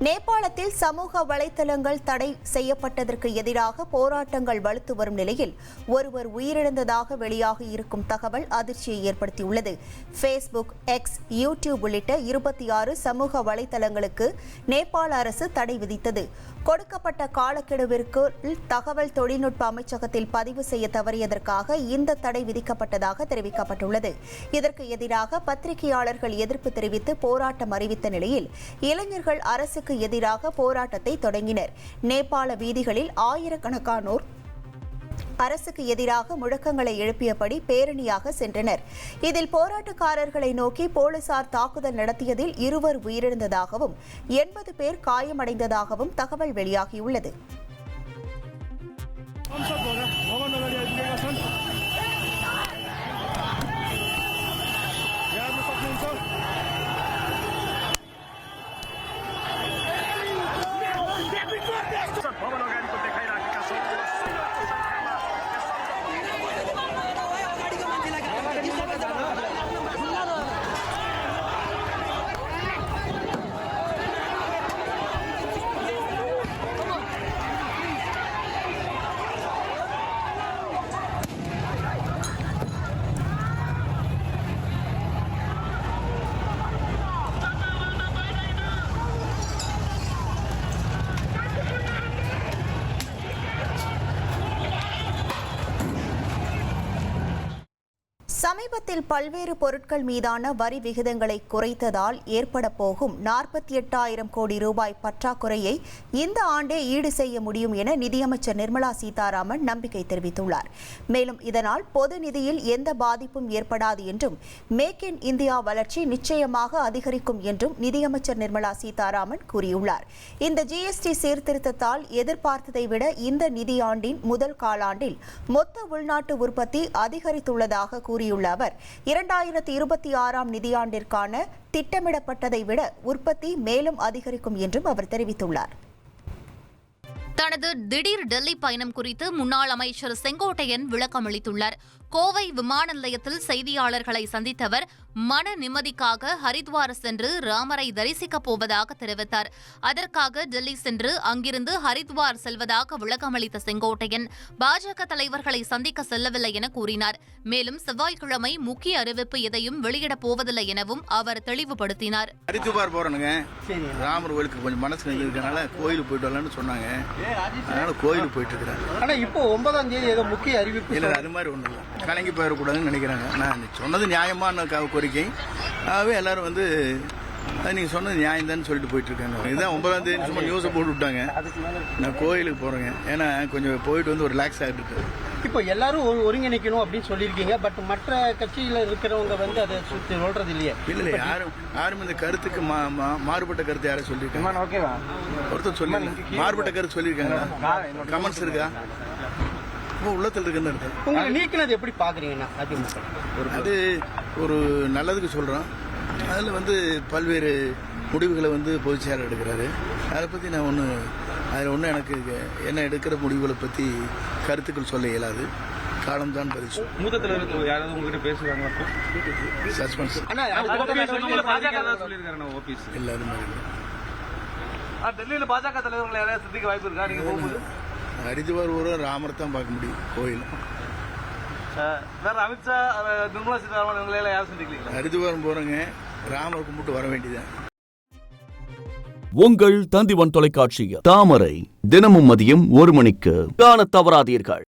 நேபாளத்தில் சமூக வலைதளங்கள் தடை செய்யப்பட்டதற்கு எதிராக போராட்டங்கள் வலுத்து வரும் நிலையில் ஒருவர் உயிரிழந்ததாக வெளியாகி இருக்கும் தகவல் அதிர்ச்சியை ஏற்படுத்தியுள்ளது. ஃபேஸ்புக், எக்ஸ், யூடியூப் உள்ளிட்ட 26 சமூக வலைதளங்களுக்கு நேபாள அரசு தடை விதித்தது. கொடுக்கப்பட்ட காலக்கெடுவிற்குள் தகவல் தொழில்நுட்ப அமைச்சகத்தில் பதிவு செய்ய தவறியதற்காக இந்த தடை விதிக்கப்பட்டதாக தெரிவிக்கப்பட்டுள்ளது. இதற்கு எதிராக பத்திரிகையாளர்கள் எதிர்ப்பு தெரிவித்து போராட்டம் அறிவித்த நிலையில் இளைஞர்கள் அரசுக்கு எதிராக போராட்டத்தை தொடங்கினர். நேபாள வீதிகளில் ஆயிரக்கணக்கானோர் அரசுக்கு எதிராக முழக்கங்களை எழுப்பியபடி பேரணியாக சென்றனர். இதில் போராட்டக்காரர்களை நோக்கி போலீசார் தாக்குதல் நடத்தியதில் 2 உயிரிழந்ததாகவும் 80 பேர் காயமடைந்ததாகவும் தகவல் வெளியாகியுள்ளது. சமீபத்தில் பல்வேறு பொருட்கள் மீதான வரி விகிதங்களை குறைத்ததால் ஏற்பட போகும் 48,000 கோடி ரூபாய் பற்றாக்குறையை இந்த ஆண்டே ஈடு செய்ய முடியும் என நிதியமைச்சர் நிர்மலா சீதாராமன் நம்பிக்கை தெரிவித்துள்ளார். மேலும் இதனால் பொது நிதியில் எந்த பாதிப்பும் ஏற்படாது என்றும் மேக் இன் இந்தியா வளர்ச்சி நிச்சயமாக அதிகரிக்கும் என்றும் நிதியமைச்சர் நிர்மலா சீதாராமன் கூறியுள்ளார். இந்த ஜிஎஸ்டி சீர்திருத்தத்தால் எதிர்பார்த்ததை விட இந்த நிதியாண்டின் முதல் காலாண்டில் மொத்த உள்நாட்டு உற்பத்தி அதிகரித்துள்ளதாக கூறியுள்ளார். அவர் 2026ஆம் நிதியாண்டிற்கான திட்டமிடப்பட்டதை விட உற்பத்தி மேலும் அதிகரிக்கும் என்றும் அவர் தெரிவித்துள்ளார். தனது திடீர் டெல்லி பயணம் குறித்து முன்னாள் அமைச்சர் செங்கோட்டையன் விளக்கம் அளித்துள்ளார். கோவை விமான நிலையத்தில் செய்தியாளர்களை சந்தித்த அவர் மன நிம்மதிக்காக ஹரித்வார் சென்று ராமரை தரிசிக்கப் போவதாக தெரிவித்தார். அதற்காக டெல்லி சென்று அங்கிருந்து ஹரித்வார் செல்வதாக விளக்கமளித்த செங்கோட்டையன் பாஜக தலைவர்களை சந்திக்க செல்லவில்லை என கூறினார். மேலும் செவ்வாய்க்கிழமை முக்கிய அறிவிப்பு எதையும் வெளியிடப் போவதில்லை எனவும் அவர் தெளிவுபடுத்தினார். ஹரித்வார் போறனுங்க, ராமர் கோயிலுக்கு கொஞ்சம் மனசு இருக்கனால கோயிலுக்கு போயிட்டு வரலாம்னு சொன்னாங்க. அதனால கோயிலுக்கு போயிட்டு இருக்கிறாங்க. ஆனா இப்போ 9ஆம் தேதி ஏதோ முக்கிய அறிவிப்பு இல்லை, அது மாதிரி ஒண்ணு இல்லை, கலங்கி போயிடக்கூடாதுன்னு நினைக்கிறாங்க. நான் சொன்னது நியாயமான கோரிக்கை. ஆகவே எல்லாரும் வந்து நீங்க சொன்னது நியாயம் தான் சொல்லிட்டு போயிட்டு இருக்காங்க. இதுதான் 9ஆம் தேதி சும்மா நியூஸை போட்டு விட்டாங்க. நான் கோயிலுக்கு போறேங்க, ஏன்னா கொஞ்சம் போயிட்டு வந்து ஒரு ரிலாக்ஸ் ஆகிட்டு. இப்போ எல்லாரும் ஒருங்கிணைக்கணும் அப்படின்னு சொல்லியிருக்கீங்க. பட் மற்ற கட்சியில் இருக்கிறவங்க வந்து அதை சுற்றி சொல்றது இல்லையே. இல்லை, யாரும் இந்த கருத்துக்கு மாறுபட்ட கருத்து யாரும் சொல்லியிருக்காங்க? ஒருத்தர் சொல்லி மாறுபட்ட கருத்து சொல்லியிருக்காங்க. கமெண்ட்ஸ் இருக்கா? உள்ளத்தில் இருக்குன்னு இருக்கு. உங்களை நீக்கினது எப்படி பாக்குறீங்கன்னா? அது ஒரு நல்லதுக்கு சொல்றோம். அதில் வந்து பல்வேறு முடிவுகளை வந்து பொதுச்செயலாளர் எடுக்கிறாரு. அதை பற்றி நான் அதில் ஒன்றும் எனக்கு என்ன எடுக்கிற முடிவுகளை பற்றி கருத்துக்கள் சொல்ல இயலாது. காலம்தான் பதில். மூத்த தலைவர்கள் யாராவது உங்ககிட்ட பேசுறாங்க? சஸ்பென்ஸ் எல்லாரும் டெல்லியில் பாஜக தலைவர்கள் யாராவது சந்திக்க வாய்ப்பு இருக்கா? நீங்க போகும்போது ஹரித்வார் ஊரும் ராமர் தான் பார்க்க முடியும். கோயில் வேற அமித்ஷா, நிர்மலா சீதாராமன் இவங்களை யாரும் சந்திக்கல. ஹரித்வாரம் போறேங்க, ராமர் கும்பிட்டு வர வேண்டியதான். உங்கள் தந்திவன் தொலைக்காட்சியில் தாமரை தினமும் மதியம் 1 மணிக்கு காணத் தவறாதீர்கள்.